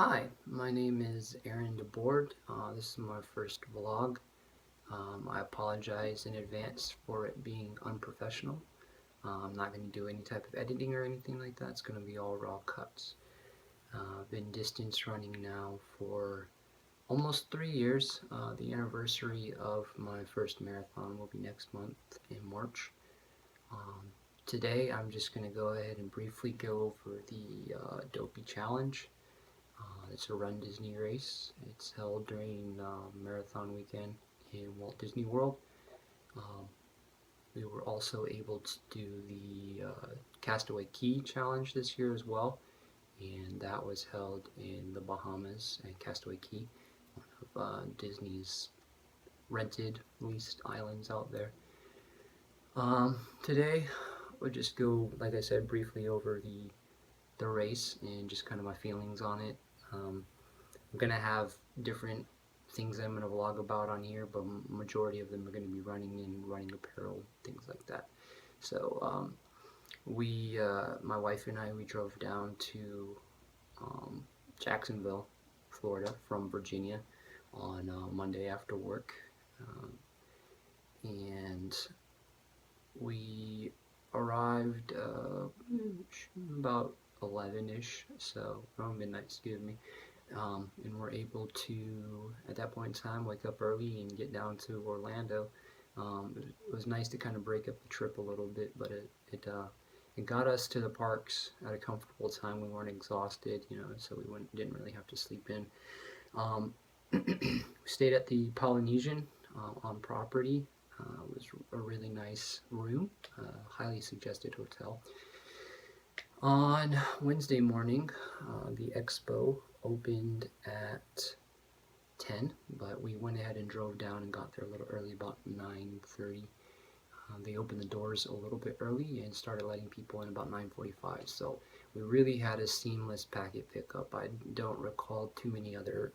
Hi, my name is Aaron DeBoard. This is my first vlog. I apologize in advance for it being unprofessional. I'm not going to do any type of editing or anything like that. It's going to be all raw cuts. I've been distance running now for almost 3 years. The anniversary of my first marathon will be next month in March. Um, Today I'm just going to go ahead and briefly go over the Dopey challenge. It's a Run Disney race. It's held during marathon weekend in Walt Disney World. Um, we were also able to do the Castaway Cay challenge this year as well, and that was held in the Bahamas and Castaway Cay, one of Disney's rented, leased islands out there. Today, we'll just go, like I said, briefly over the race and just kind of my feelings on it. I'm gonna have different things that I'm gonna vlog about on here, but majority of them are gonna be running and running apparel, things like that. So my wife and I, we drove down to Jacksonville, Florida, from Virginia on Monday after work, um, and we arrived about 11ish, so around midnight, excuse me. And we're able to, at that point in time, wake up early and get down to Orlando. It was nice to kind of break up the trip a little bit, but it got us to the parks at a comfortable time. We weren't exhausted, so we didn't really have to sleep in. We stayed at the Polynesian on property. It was a really nice room, highly suggested hotel. On Wednesday morning, the expo opened at 10, but we went ahead and drove down and got there a little early, about 9:30. They opened the doors a little bit early and started letting people in about 9:45. So we really had a seamless packet pickup. I don't recall too many other,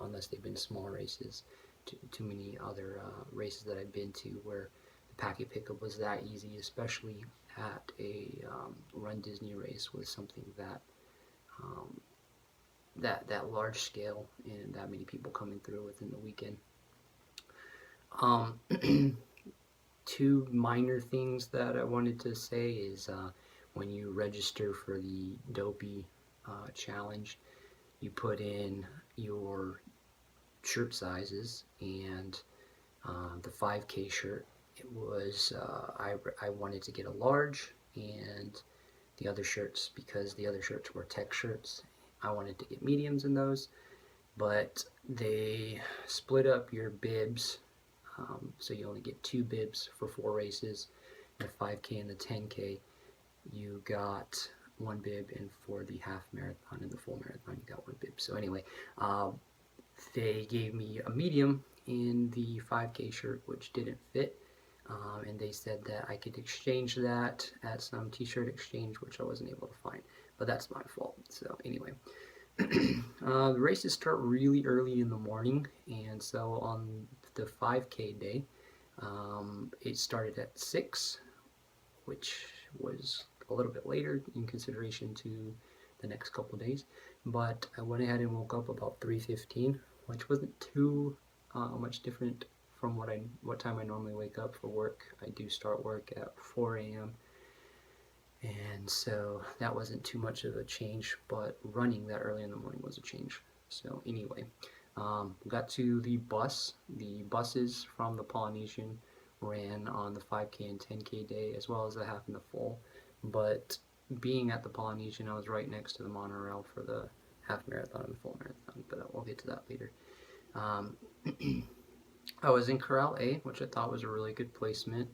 unless they've been small races, too many other races that I've been to where the packet pickup was that easy, especially at a Run Disney race with something um, that large scale and that many people coming through within the weekend. Um, Two minor things that I wanted to say is when you register for the Dopey challenge, you put in your shirt sizes, and the 5K shirt, it was I wanted to get a large, and the other shirts, because the other shirts were tech shirts, I wanted to get mediums in those, but they split up your bibs, so you only get 2 bibs for 4 races. The 5K and the 10K, you got 1 bib, and for the half marathon and the full marathon, you got 1 bib. So anyway, they gave me a medium in the 5K shirt, which didn't fit, and they said that I could exchange that at some t-shirt exchange, which I wasn't able to find, but that's my fault. So anyway, the races start really early in the morning, and so on the 5K day, it started at 6, which was a little bit later in consideration to the next couple days, but I went ahead and woke up about 3:15, which wasn't too much different from what time I normally wake up for work. I do start work at 4 a.m. and so that wasn't too much of a change, but running that early in the morning was a change. So anyway, got to the bus. The buses from the Polynesian ran on the 5K and 10K day, as well as the half and the full, but being at the Polynesian, I was right next to the monorail for the half marathon and the full marathon, but we'll get to that later. Um, I was in Corral A, which I thought was a really good placement.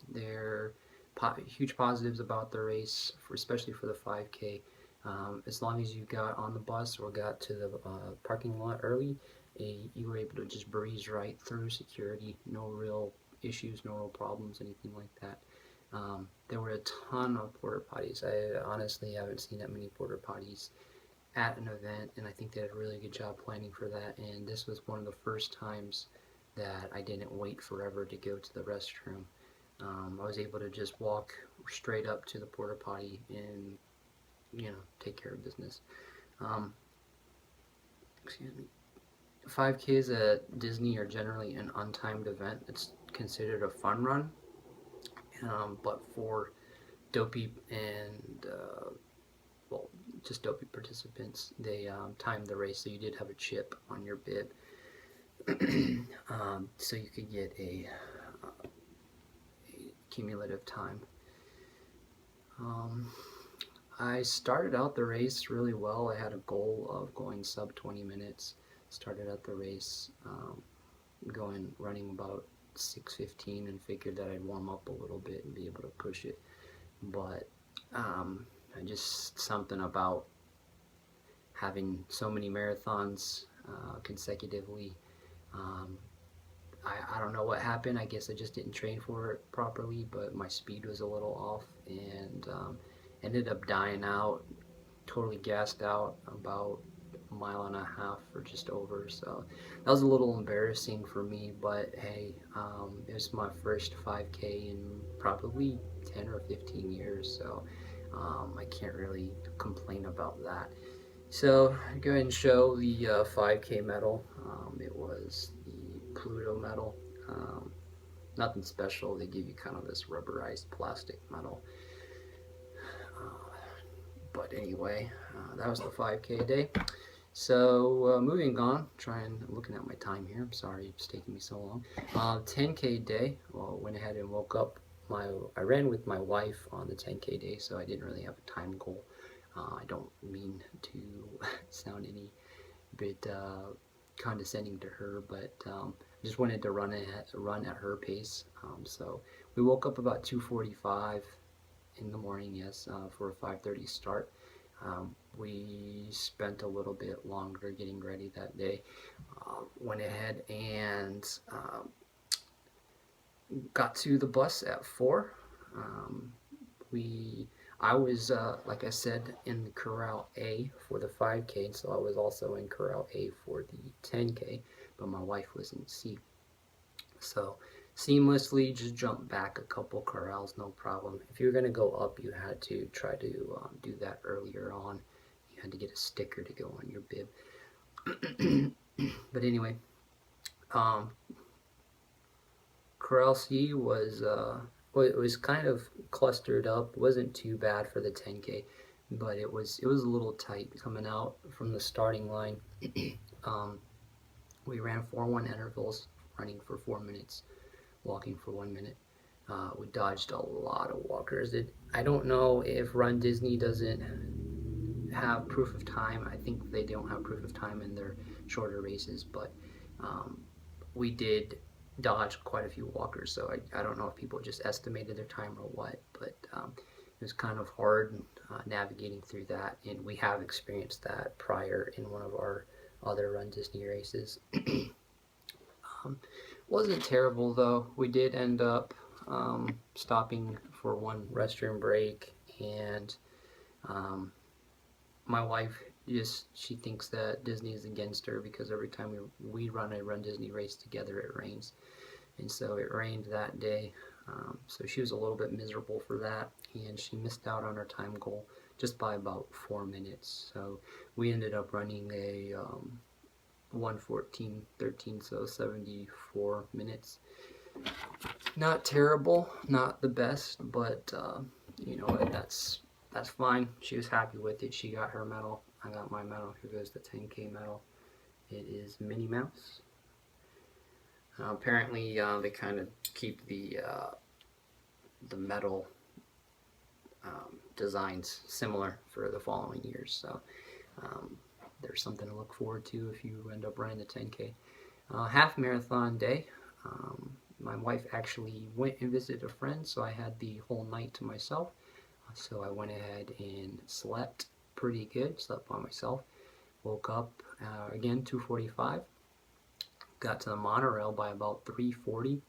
There are huge positives about the race, especially for the 5K. As long as you got on the bus or got to the parking lot early, you were able to just breeze right through security. No real issues, no real problems, anything like that. There were a ton of porta potties. I honestly haven't seen that many porta potties at an event, and I think they did a really good job planning for that. And this was one of the first times that I didn't wait forever to go to the restroom. I was able to just walk straight up to the porta potty and take care of business. Um, excuse me, 5Ks at Disney are generally an untimed event. It's considered a fun run, but for Dopey and well, just Dopey participants, they timed the race, so you did have a chip on your bib, so you could get a cumulative time. I started out the race really well. I had a goal of going sub 20 minutes. Started out the race running about 6:15 and figured that I'd warm up a little bit and be able to push it. But I just something about having so many marathons consecutively. I don't know what happened. I guess I just didn't train for it properly, but my speed was a little off and ended up dying out, totally gassed out about a mile and a half or just over. So that was a little embarrassing for me, but hey, it was my first 5K in probably 10 or 15 years, so I can't really complain about that. So go ahead and show the 5K medal. It was the Pluto medal. Nothing special. They give you kind of this rubberized plastic medal. But anyway, that was the 5K day. So moving on, looking at my time here. I'm sorry it's taking me so long. 10K day. Well, went ahead and woke up. I ran with my wife on the 10K day, so I didn't really have a time goal. I don't mean to sound any bit condescending to her, but just wanted to run at her pace. So we woke up about 2:45 in the morning, yes, for a 5:30 start. We spent a little bit longer getting ready that day. Went ahead and got to the bus at 4. I was, like I said, in Corral A for the 5K, so I was also in Corral A for the 10K, but my wife was in C. So seamlessly just jump back a couple corrals, no problem. If you were going to go up, you had to try to do that earlier on. You had to get a sticker to go on your bib. But anyway, Corral C was it was kind of clustered up. It wasn't too bad for the 10K, but it was a little tight coming out from the starting line. We ran 4-1 intervals, running for 4 minutes, walking for 1 minute. We dodged a lot of walkers. I don't know if Run Disney doesn't have proof of time. I think they don't have proof of time in their shorter races, but we did dodge quite a few walkers, so I don't know if people just estimated their time or what, but it was kind of hard navigating through that, and we have experienced that prior in one of our other Run Disney races. Wasn't terrible though. We did end up stopping for one restroom break, and my wife she thinks that Disney is against her because every time we run a Run Disney race together, it rains. And so it rained that day. So she was a little bit miserable for that, and she missed out on her time goal just by about 4 minutes. So we ended up running a 1:14:13, so 74 minutes. Not terrible, not the best, but you know what, that's fine. She was happy with it. She got her medal. I got my medal. Here goes the 10K medal. It is Minnie Mouse. Apparently, they kind of keep the medal designs similar for the following years, so there's something to look forward to if you end up running the 10K. Half marathon day. My wife actually went and visited a friend, so I had the whole night to myself. So I went ahead and slept pretty good, slept by myself. Woke up again 2:45. Got to the monorail by about 3:40.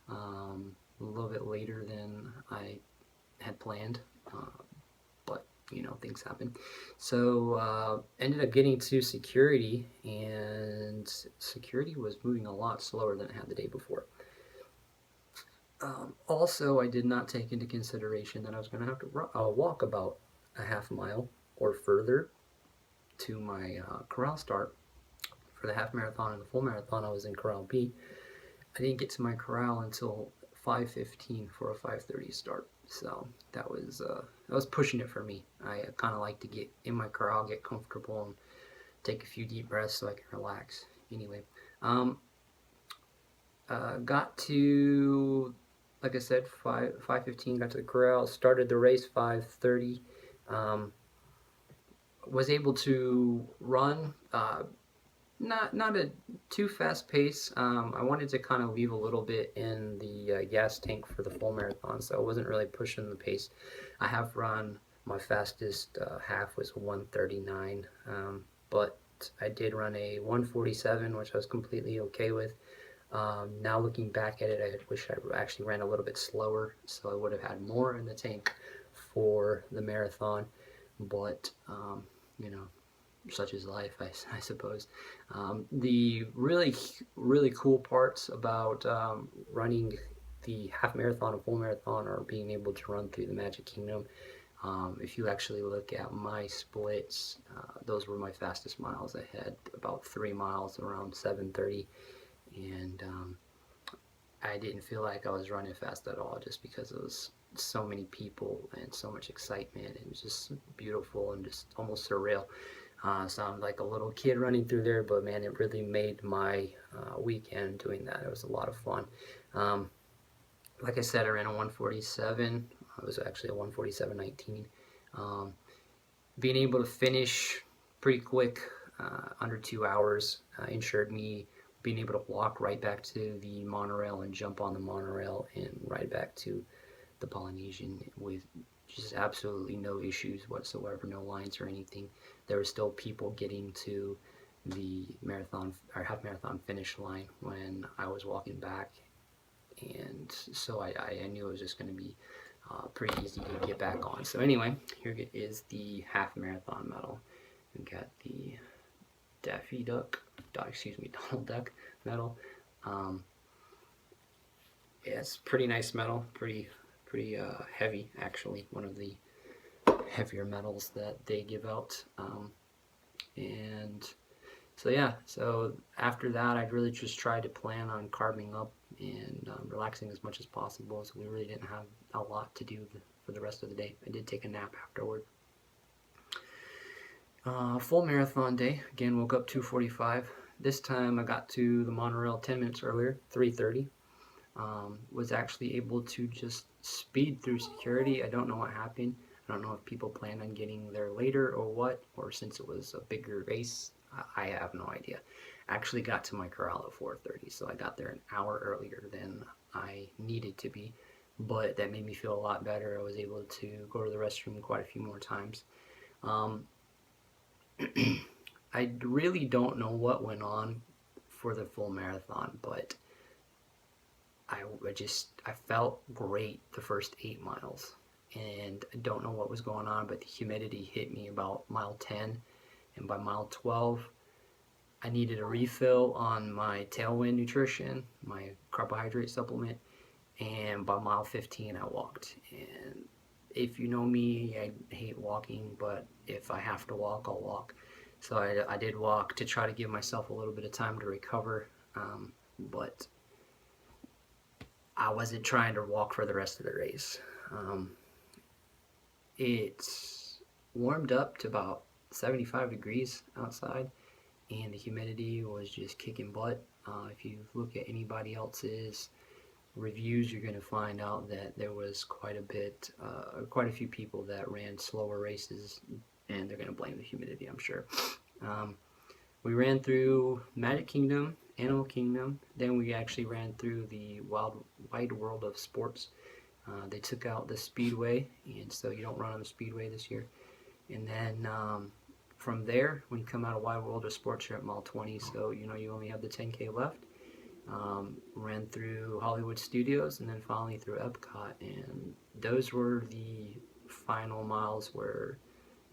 A little bit later than I had planned, but you know, things happen. So ended up getting to security, and security was moving a lot slower than it had the day before. Also, I did not take into consideration that I was going to have to walk about a half mile or further to my corral start. for the half marathon and the full marathon, I was in Corral B. I didn't get to my corral until 5:15 for a 5:30 start. So that was pushing it for me. I kind of like to get in my corral, get comfortable, and take a few deep breaths so I can relax. Anyway, got to, like I said, 5:15. Got to the corral. Started the race 5:30. Was able to run. Not a too fast pace. I wanted to kind of leave a little bit in the gas tank for the full marathon, so I wasn't really pushing the pace. I have run, my fastest half was 1:39, but I did run a 1:47, which I was completely okay with. Now looking back at it, I wish I actually ran a little bit slower, so I would have had more in the tank for the marathon, but you know, such is life, I suppose. The really cool parts about running the half marathon and full marathon are being able to run through the Magic Kingdom. If you actually look at my splits, those were my fastest miles. I had about 3 miles around 7:30, and I didn't feel like I was running fast at all, just because it was so many people and so much excitement, and it was just beautiful and just almost surreal. Sounded like a little kid running through there, but man, it really made my weekend doing that. It was a lot of fun. Like I said, I ran a 1:47. It was actually a 1:47.19. Being able to finish pretty quick, under 2 hours, ensured me being able to walk right back to the monorail and jump on the monorail and ride back to the Polynesian with just absolutely no issues whatsoever, no lines or anything. There were still people getting to the marathon or half marathon finish line when I was walking back, and so I knew it was just going to be pretty easy to get back on. So anyway, here is the half marathon medal. We got the Donald Duck medal. Yeah, it's pretty nice medal, pretty heavy, actually, one of the heavier medals that they give out. And so yeah, so after that, I'd really just try to plan on carving up and relaxing as much as possible, so we really didn't have a lot to do for the rest of the day. I did take a nap afterward. Full marathon day, again, woke up 2:45. This time I got to the monorail 10 minutes earlier, 3:30. Was actually able to just speed through security. I don't know what happened. I don't know if people planned on getting there later or what, or since it was a bigger race, I have no idea. I actually got to my corral at 4:30, so I got there an hour earlier than I needed to be, but that made me feel a lot better. I was able to go to the restroom quite a few more times. I really don't know what went on for the full marathon, but I felt great the first 8 miles, and I don't know what was going on, but the humidity hit me about mile 10, and by mile 12, I needed a refill on my Tailwind nutrition, my carbohydrate supplement, and by mile 15, I walked. And if you know me, I hate walking, but if I have to walk, I'll walk. So I did walk to try to give myself a little bit of time to recover, but I wasn't trying to walk for the rest of the race. It's warmed up to about 75 degrees outside, and the humidity was just kicking butt. If you look at anybody else's reviews, you're going to find out that there was quite a few people that ran slower races, and they're going to blame the humidity, I'm sure. We ran through Magic Kingdom, Animal Kingdom, then we actually ran through the Wide World of Sports. They took out the Speedway, and so you don't run on the Speedway this year. And then from there, when you come out of Wide World of Sports, you're at mile 20, so you know you only have the 10K left. Ran through Hollywood Studios, and then finally through Epcot, and those were the final miles where,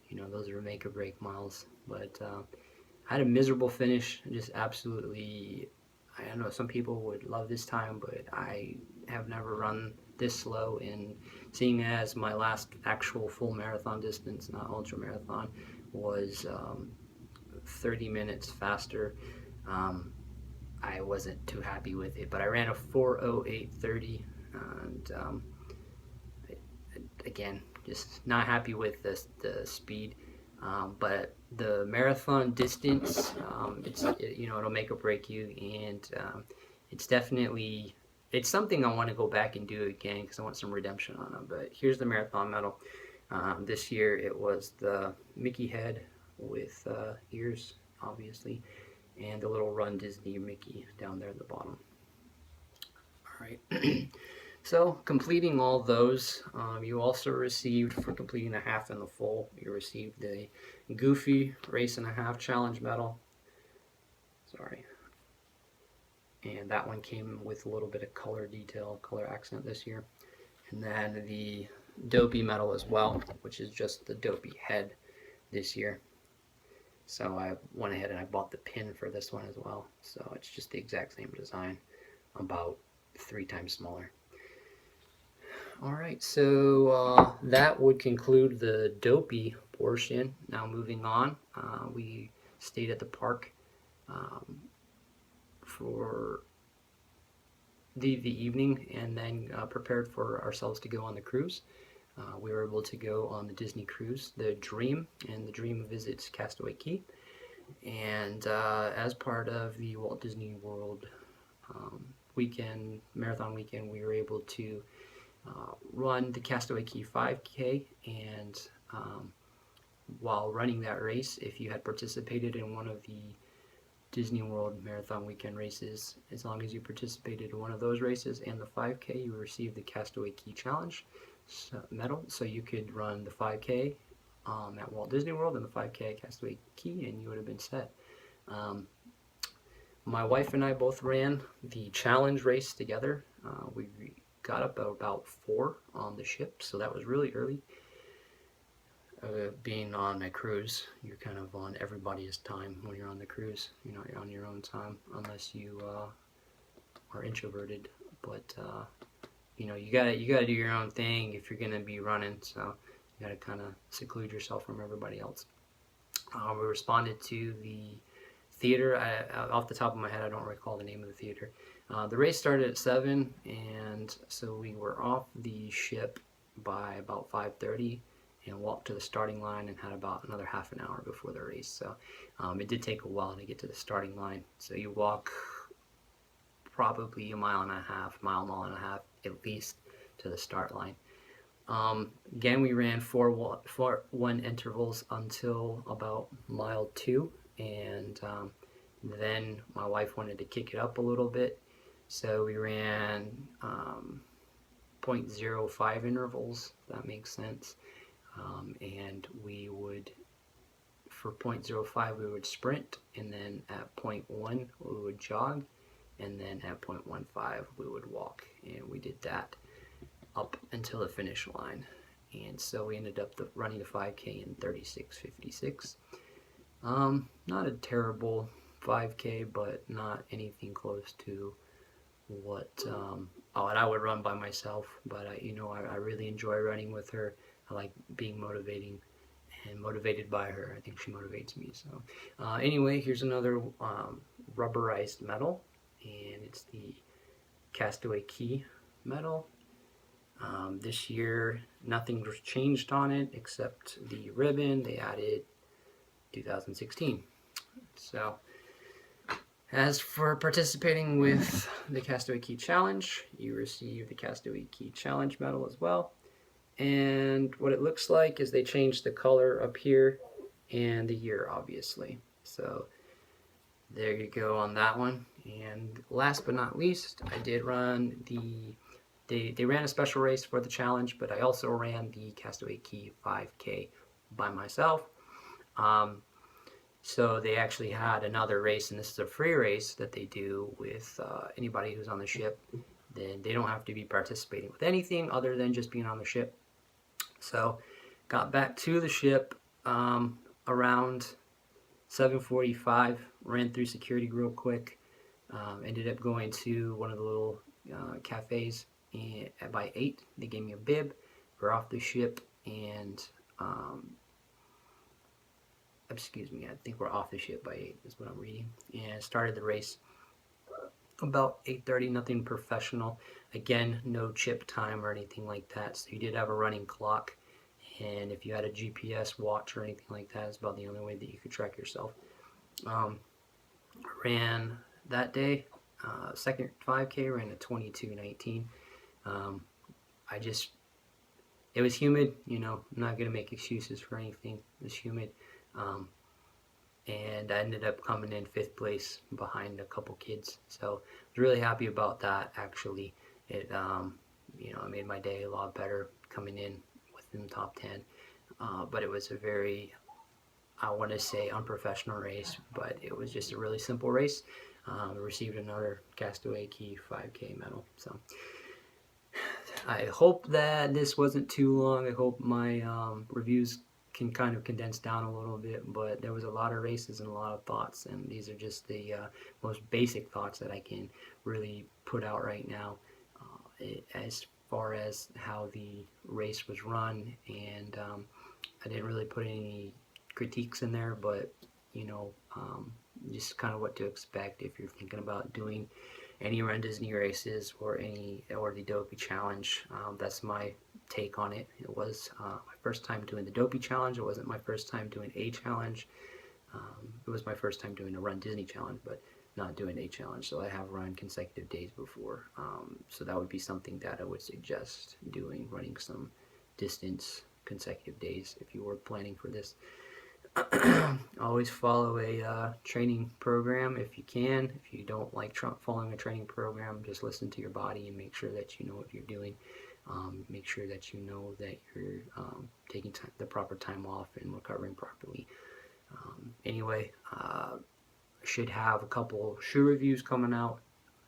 you know, those are make or break miles. But I had a miserable finish, just absolutely. I don't know, some people would love this time, but I have never run this slow, and seeing as my last actual full marathon distance, not ultra marathon, was 30 minutes faster, I wasn't too happy with it, but I ran a 4:08:30, and again, just not happy with the speed. But the marathon distance, it'll make or break you, and it's definitely it's something I want to go back and do again because I want some redemption on them. But here's the marathon medal. This year it was the Mickey head with ears, obviously, and the little Run Disney Mickey down there at the bottom. All right. So, completing all those, you also received, for completing a half and the full, you received the Goofy Race and a Half Challenge medal. Sorry. And that one came with a little bit of color detail, color accent this year. And then the Dopey medal as well, which is just the Dopey head this year. So I went ahead and I bought the pin for this one as well. So it's just the exact same design, about 3 times smaller. Alright, so that would conclude the Dopey portion. Now moving on, we stayed at the park for the evening and then prepared for ourselves to go on the cruise. We were able to go on the Disney cruise, the Dream, and the Dream visits Castaway Cay. And as part of the Walt Disney World marathon weekend, we were able to run the Castaway Cay 5K, and while running that race, if you had participated in one of the Disney World Marathon weekend races, as long as you participated in one of those races and the 5K, you received the Castaway Cay Challenge medal, so you could run the 5K at Walt Disney World and the 5K at Castaway Cay, and you would have been set. My wife and I both ran the challenge race together. We got up at about 4 on the ship, so that was really early. Being on a cruise, you're kind of on everybody's time when you're on the cruise. You're not on your own time unless you are introverted. But you gotta do your own thing if you're gonna be running. So you gotta kind of seclude yourself from everybody else. We responded to the theater. Off the top of my head, I don't recall the name of the theater. The race started at 7, and so we were off the ship by about 5:30 and walked to the starting line and had about another half an hour before the race. So it did take a while to get to the starting line. So you walk probably a mile and a half at least to the start line. Again, we ran 4:1 intervals until about mile 2, and then my wife wanted to kick it up a little bit, so we ran 0.05 intervals, if that makes sense. And we would, for 0.05 we would sprint, and then at 0.1 we would jog, and then at 0.15 we would walk, and we did that up until the finish line. And so we ended up running the 5K in 36:56. Not a terrible 5K, but not anything close to what and I would run by myself, but I really enjoy running with her. I like being motivated by her. I think she motivates me. So anyway, here's another rubberized medal, and it's the Castaway Cay medal. This year nothing was changed on it except the ribbon. They added 2016. So as for participating with the Castaway Cay Challenge, you receive the Castaway Cay Challenge medal as well. And what it looks like is they changed the color up here and the year, obviously. So there you go on that one. And last but not least, I did run they ran a special race for the challenge, but I also ran the Castaway Cay 5K by myself. So they actually had another race, and this is a free race that they do with anybody who's on the ship. Then they don't have to be participating with anything other than just being on the ship. So got back to the ship around 7:45, ran through security real quick, ended up going to one of the little cafes, and by 8 they gave me a bib. We're off the ship, and excuse me, I think we're off the ship by 8 is what I'm reading. And started the race about 8:30, nothing professional. Again, no chip time or anything like that. So you did have a running clock, and if you had a GPS watch or anything like that, it's about the only way that you could track yourself. Ran that day, second 5K, ran a 22:19. It was humid, you know, I'm not going to make excuses for anything. It was humid. And I ended up coming in 5th place behind a couple kids. So I was really happy about that, actually. It, you know, it made my day a lot better coming in within the top 10. But it was a very, I want to say, unprofessional race, but it was just a really simple race. I received another Castaway Cay 5K medal. So I hope that this wasn't too long. I hope my reviews can kind of condense down a little bit, but there was a lot of races and a lot of thoughts, and these are just the most basic thoughts that I can really put out right now as far as how the race was run. And I didn't really put any critiques in there, but you know, just kind of what to expect if you're thinking about doing any Run Disney races or the Dopey challenge. That's my take on it. It was my first time doing the Dopey challenge. It wasn't my first time doing a challenge. It was my first time doing a Run Disney challenge, but not doing a challenge. So I have run consecutive days before. So that would be something that I would suggest doing, running some distance consecutive days if you were planning for this. Always follow a training program if you can. If you don't like following a training program, just listen to your body and make sure that you know what you're doing. Make sure that you know that you're taking the proper time off and recovering properly. Anyway, I should have a couple shoe reviews coming out,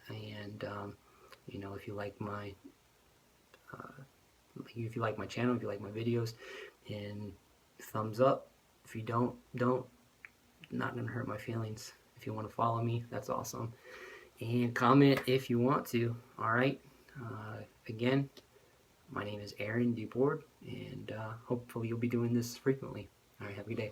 and you know, if you like my channel, if you like my videos, and thumbs up. If you don't, not gonna hurt my feelings. If you want to follow me, that's awesome. And comment if you want to. Alright, again, my name is Aaron DuPort, and hopefully you'll be doing this frequently. Alright, have a good day.